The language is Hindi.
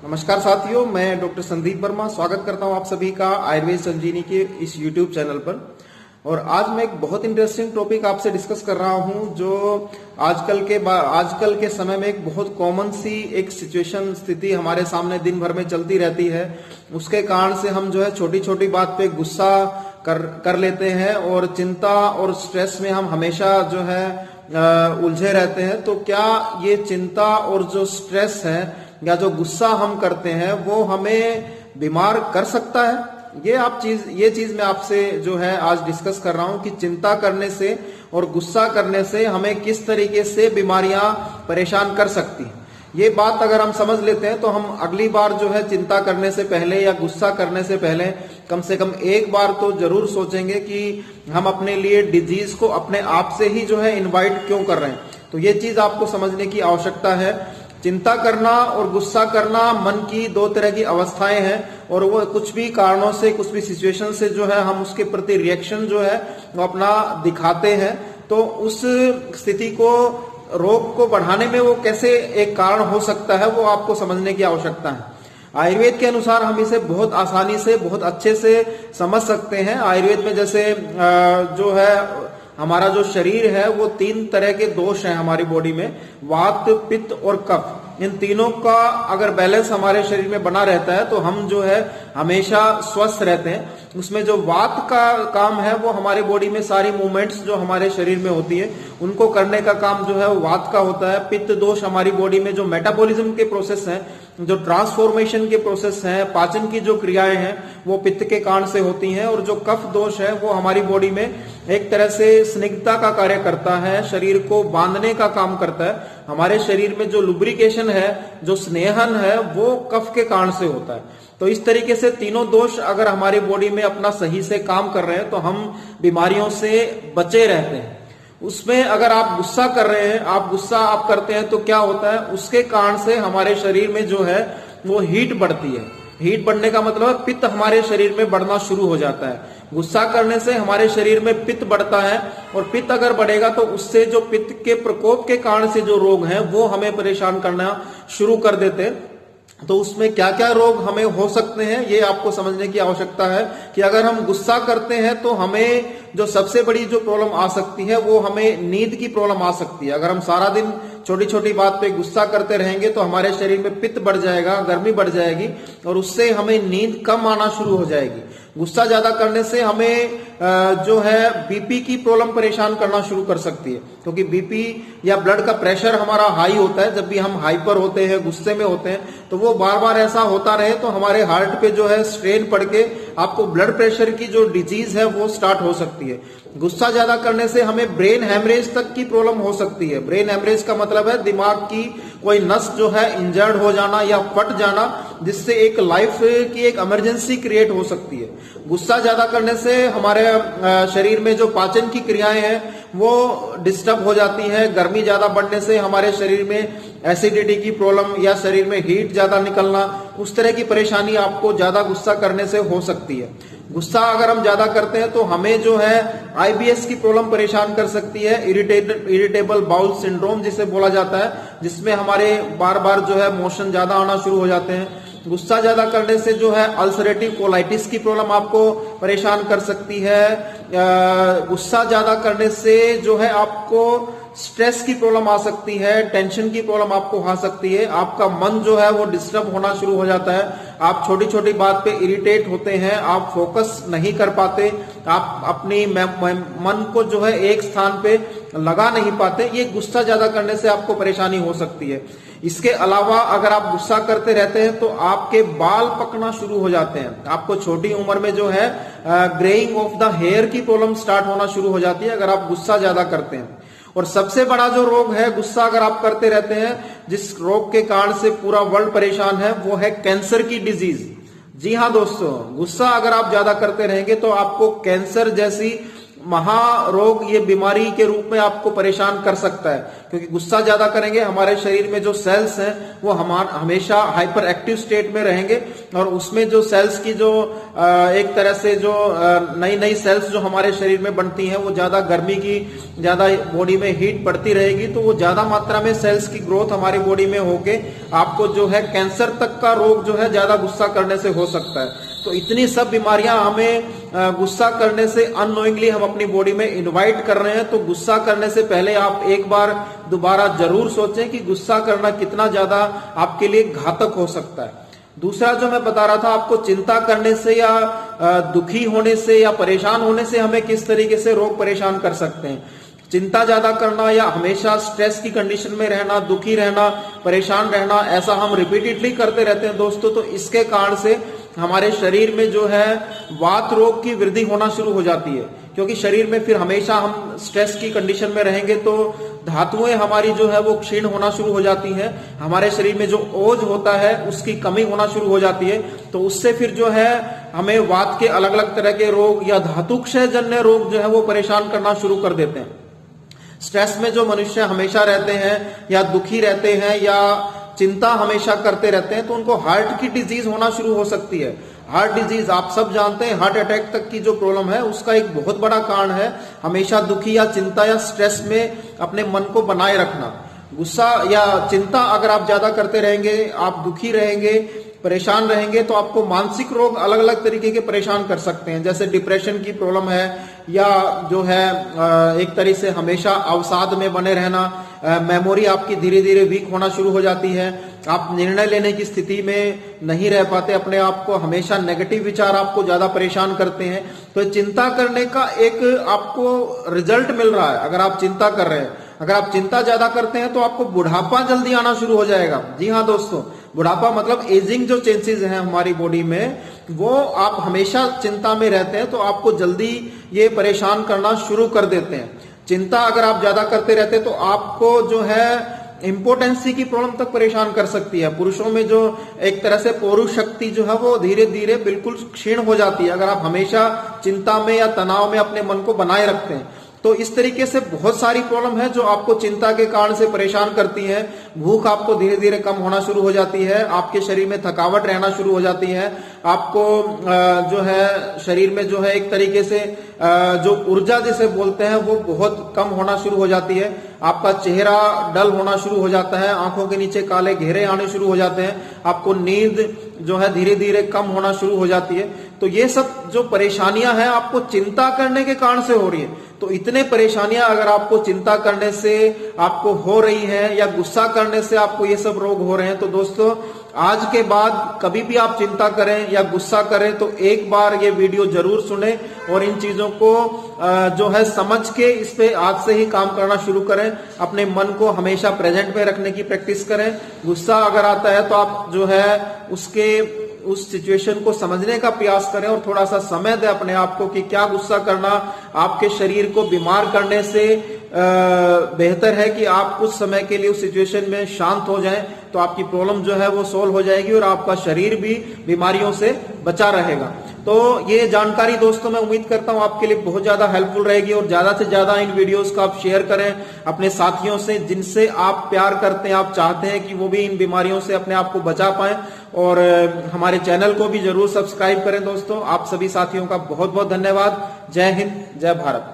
नमस्कार साथियों, मैं डॉक्टर संदीप वर्मा स्वागत करता हूं आप सभी का आयुर्वेद संजीवनी के इस YouTube चैनल पर। और आज मैं एक बहुत इंटरेस्टिंग टॉपिक आपसे डिस्कस कर रहा हूं जो आजकल के समय में एक बहुत कॉमन सी एक सिचुएशन स्थिति हमारे सामने दिन भर में चलती रहती है। उसके कारण से हम जो है छोटी छोटी बात पे गुस्सा कर लेते हैं और चिंता और स्ट्रेस में हम हमेशा जो है उलझे रहते हैं। तो क्या ये चिंता और जो स्ट्रेस है या जो गुस्सा हम करते हैं वो हमें बीमार कर सकता है? ये चीज मैं आपसे जो है आज डिस्कस कर रहा हूं कि चिंता करने से और गुस्सा करने से हमें किस तरीके से बीमारियां परेशान कर सकती हैं। ये बात अगर हम समझ लेते हैं तो हम अगली बार जो है चिंता करने से पहले या गुस्सा करने से पहले कम से कम एक बार तो जरूर सोचेंगे कि हम अपने लिए डिजीज को अपने आप से ही जो है इनवाइट क्यों कर रहे हैं। तो ये चीज आपको समझने की आवश्यकता है। चिंता करना और गुस्सा करना मन की दो तरह की अवस्थाएं हैं और वो कुछ भी कारणों से, कुछ भी सिचुएशन से जो है हम उसके प्रति रिएक्शन जो है वो अपना दिखाते हैं। तो उस स्थिति को, रोग को बढ़ाने में वो कैसे एक कारण हो सकता है वो आपको समझने की आवश्यकता है। आयुर्वेद के अनुसार हम इसे बहुत आसानी से, बहुत अच्छे से समझ सकते हैं। आयुर्वेद में जैसे जो है हमारा जो शरीर है वो 3 तरह के दोष हैं हमारी बॉडी में, वात, पित्त और कफ। इन तीनों का अगर बैलेंस हमारे शरीर में बना रहता है तो हम जो है हमेशा स्वस्थ रहते हैं। उसमें जो वात का काम है वो हमारे बॉडी में सारी मूवमेंट्स जो हमारे शरीर में होती है उनको करने का काम जो है वो वात का होता है। पित्त दोष हमारी बॉडी में जो मेटाबॉलिज्म के प्रोसेस हैं, जो ट्रांसफॉर्मेशन के प्रोसेस हैं, पाचन की जो क्रियाएं हैं वो पित्त के कारण से होती हैं। और जो कफ दोष है वो हमारी बॉडी में एक तरह से स्निग्धता का कार्य करता है, शरीर को बांधने का काम करता है। हमारे शरीर में जो लुब्रिकेशन है, जो स्नेहन है, वो कफ के कारण से होता है। तो इस तरीके से तीनों दोष अगर हमारी बॉडी में अपना सही से काम कर रहे हैं तो हम बीमारियों से बचे रहते हैं। उसमें अगर आप गुस्सा कर रहे हैं, आप करते हैं तो क्या होता है, उसके कारण से हमारे शरीर में जो है वो हीट बढ़ती है। हीट बढ़ने का मतलब है पित्त हमारे शरीर में बढ़ना शुरू हो जाता है। गुस्सा करने से हमारे शरीर में पित्त बढ़ता है और पित्त अगर बढ़ेगा तो उससे जो पित्त के प्रकोप के कारण से जो रोग हैं वो हमें परेशान करना शुरू कर देते हैं। तो उसमें क्या क्या रोग हमें हो सकते हैं ये आपको समझने की आवश्यकता है कि अगर हम गुस्सा करते हैं तो हमें जो सबसे बड़ी जो प्रॉब्लम आ सकती है वो हमें नींद की प्रॉब्लम आ सकती है। अगर हम सारा दिन छोटी छोटी बात पे गुस्सा करते रहेंगे तो हमारे शरीर में पित्त बढ़ जाएगा, गर्मी बढ़ जाएगी और उससे हमें नींद कम आना शुरू हो जाएगी। गुस्सा ज्यादा करने से हमें जो है बीपी की प्रॉब्लम परेशान करना शुरू कर सकती है, क्योंकि बीपी या ब्लड का प्रेशर हमारा हाई होता है। जब भी हम हाइपर होते हैं, गुस्से में होते हैं, तो वो बार बार ऐसा होता रहे तो हमारे हार्ट पे जो है स्ट्रेन पड़ के आपको ब्लड प्रेशर की जो डिजीज है वो स्टार्ट हो सकती है। गुस्सा ज्यादा करने से हमें ब्रेन हेमरेज तक की प्रॉब्लम हो सकती है। ब्रेन हेमरेज का मतलब है दिमाग की कोई नस जो है इंजर्ड हो जाना या फट जाना, जिससे एक लाइफ की एक इमरजेंसी क्रिएट हो सकती है। गुस्सा ज्यादा करने से हमारे शरीर में जो पाचन की क्रियाएं हैं वो डिस्टर्ब हो जाती हैं। गर्मी ज्यादा बढ़ने से हमारे शरीर में एसिडिटी की प्रॉब्लम या शरीर में हीट ज्यादा निकलना, उस तरह की परेशानी आपको ज्यादा गुस्सा करने से हो सकती है। गुस्सा अगर हम ज्यादा करते हैं तो हमें जो है आईबीएस की प्रॉब्लम परेशान कर सकती है, इरिटेबल बाउल सिंड्रोम जिसे बोला जाता है, जिसमें हमारे बार बार जो है मोशन ज्यादा आना शुरू हो जाते हैं। गुस्सा ज्यादा करने से जो है अल्सरेटिव कोलाइटिस की प्रॉब्लम आपको परेशान कर सकती है। गुस्सा ज्यादा करने से जो है आपको स्ट्रेस की प्रॉब्लम आ सकती है, टेंशन की प्रॉब्लम आपको आ सकती है। आपका मन जो है वो डिस्टर्ब होना शुरू हो जाता है। आप छोटी छोटी बात पे इरिटेट होते हैं, आप फोकस नहीं कर पाते, आप अपनी मन को जो है एक स्थान पे लगा नहीं पाते। ये गुस्सा ज्यादा करने से आपको परेशानी हो सकती है। इसके अलावा अगर आप गुस्सा करते रहते हैं तो आपके बाल पकना शुरू हो जाते हैं। आपको छोटी उम्र में जो है ग्रेइंग ऑफ द हेयर की प्रॉब्लम स्टार्ट होना शुरू हो जाती है अगर आप गुस्सा ज्यादा करते हैं। और सबसे बड़ा जो रोग है, गुस्सा अगर आप करते रहते हैं, जिस रोग के कारण से पूरा वर्ल्ड परेशान है, वो है कैंसर की डिजीज। जी हाँ दोस्तों, गुस्सा अगर आप ज्यादा करते रहेंगे तो आपको कैंसर जैसी महारोग, ये बीमारी के रूप में आपको परेशान कर सकता है। क्योंकि गुस्सा ज्यादा करेंगे, हमारे शरीर में जो सेल्स हैं वो हमेशा हाइपर एक्टिव स्टेट में रहेंगे, और उसमें जो सेल्स की जो एक तरह से जो नई नई सेल्स जो हमारे शरीर में बनती हैं, वो ज्यादा गर्मी की, ज्यादा बॉडी में हीट बढ़ती रहेगी, तो वो ज्यादा मात्रा में सेल्स की ग्रोथ हमारी बॉडी में होके आपको जो है कैंसर तक का रोग जो है ज्यादा गुस्सा करने से हो सकता है। तो इतनी सब बीमारियां हमें गुस्सा करने से अननोइंगली हम अपनी बॉडी में इनवाइट कर रहे हैं। तो गुस्सा करने से पहले आप एक बार दोबारा जरूर सोचें कि गुस्सा करना कितना ज्यादा आपके लिए घातक हो सकता है। दूसरा जो मैं बता रहा था आपको, चिंता करने से या दुखी होने से या परेशान होने से हमें किस तरीके से रोग परेशान कर सकते हैं। चिंता ज्यादा करना या हमेशा स्ट्रेस की कंडीशन में रहना, दुखी रहना, परेशान रहना, ऐसा हम रिपीटेडली करते रहते हैं दोस्तों, तो इसके कारण से हमारे शरीर में जो है वात रोग की वृद्धि होना शुरू हो जाती है। क्योंकि शरीर में फिर हमेशा हम स्ट्रेस की कंडीशन में रहेंगे तो धातुएं हमारी जो है वो क्षीण होना शुरू हो जाती हैं। हमारे शरीर में जो ओज होता है उसकी कमी होना शुरू हो जाती है। तो उससे फिर जो है हमें वात के अलग अलग तरह के रोग या धातु क्षय जन्य रोग जो है वो परेशान करना शुरू कर देते हैं। स्ट्रेस में जो मनुष्य हमेशा रहते हैं या दुखी रहते हैं या चिंता हमेशा करते रहते हैं, तो उनको हार्ट की डिजीज होना शुरू हो सकती है। हार्ट डिजीज आप सब जानते हैं, हार्ट अटैक तक की जो प्रॉब्लम है उसका एक बहुत बड़ा कारण है हमेशा दुखी या चिंता या स्ट्रेस में अपने मन को बनाए रखना। गुस्सा या चिंता अगर आप ज्यादा करते रहेंगे, आप दुखी रहेंगे, परेशान रहेंगे, तो आपको मानसिक रोग अलग अलग तरीके के परेशान कर सकते हैं। जैसे डिप्रेशन की प्रॉब्लम है, या जो है एक तरह से हमेशा अवसाद में बने रहना, मेमोरी आपकी धीरे धीरे वीक होना शुरू हो जाती है, आप निर्णय लेने की स्थिति में नहीं रह पाते अपने आप को, हमेशा नेगेटिव विचार आपको ज्यादा परेशान करते हैं। तो चिंता करने का एक आपको रिजल्ट मिल रहा है। अगर आप चिंता कर रहे हैं, अगर आप चिंता ज्यादा करते हैं तो आपको बुढ़ापा जल्दी आना शुरू हो जाएगा। जी हाँ दोस्तों, बुढ़ापा मतलब एजिंग जो चेंजेस हैं हमारी बॉडी में, वो आप हमेशा चिंता में रहते हैं तो आपको जल्दी ये परेशान करना शुरू कर देते हैं। चिंता अगर आप ज्यादा करते रहते हैं तो आपको जो है इम्पोर्टेंसी की प्रॉब्लम तक परेशान कर सकती है। पुरुषों में जो एक तरह से पौरुष शक्ति जो है वो धीरे धीरे बिल्कुल क्षीण हो जाती है अगर आप हमेशा चिंता में या तनाव में अपने मन को बनाए रखते हैं। तो इस तरीके से बहुत सारी प्रॉब्लम है जो आपको चिंता के कारण से परेशान करती है। भूख आपको धीरे धीरे कम होना शुरू हो जाती है, आपके शरीर में थकावट रहना शुरू हो जाती है, आपको जो है शरीर में जो है एक तरीके से जो ऊर्जा जिसे बोलते हैं वो बहुत कम होना शुरू हो जाती है। आपका चेहरा डल होना शुरू हो जाता है, आंखों के नीचे काले घेरे आने शुरू हो जाते हैं, आपको नींद जो है धीरे धीरे कम होना शुरू हो जाती है। तो ये सब जो परेशानियां हैं आपको चिंता करने के कारण से हो रही है। तो इतने परेशानियां अगर आपको चिंता करने से आपको हो रही है या गुस्सा करने से आपको ये सब रोग हो रहे हैं, तो दोस्तों आज के बाद कभी भी आप चिंता करें या गुस्सा करें तो एक बार ये वीडियो जरूर सुने और इन चीजों को जो है समझ के इस पे आज से ही काम करना शुरू करें। अपने मन को हमेशा प्रेजेंट में रखने की प्रैक्टिस करें। गुस्सा अगर आता है तो आप जो है उस सिचुएशन को समझने का प्रयास करें और थोड़ा सा समय दें अपने आप को कि क्या गुस्सा करना आपके शरीर को बीमार करने से बेहतर है कि आप कुछ समय के लिए उस सिचुएशन में शांत हो जाएं, तो आपकी प्रॉब्लम जो है वो सोल्व हो जाएगी और आपका शरीर भी बीमारियों से बचा रहेगा। तो ये जानकारी दोस्तों मैं उम्मीद करता हूं आपके लिए बहुत ज्यादा हेल्पफुल रहेगी और ज्यादा से ज्यादा इन वीडियोस को आप शेयर करें अपने साथियों से जिनसे आप प्यार करते हैं, आप चाहते हैं कि वो भी इन बीमारियों से अपने आप को बचा पाएं। और हमारे चैनल को भी जरूर सब्सक्राइब करें दोस्तों। आप सभी साथियों का बहुत बहुत धन्यवाद। जय हिंद, जय भारत।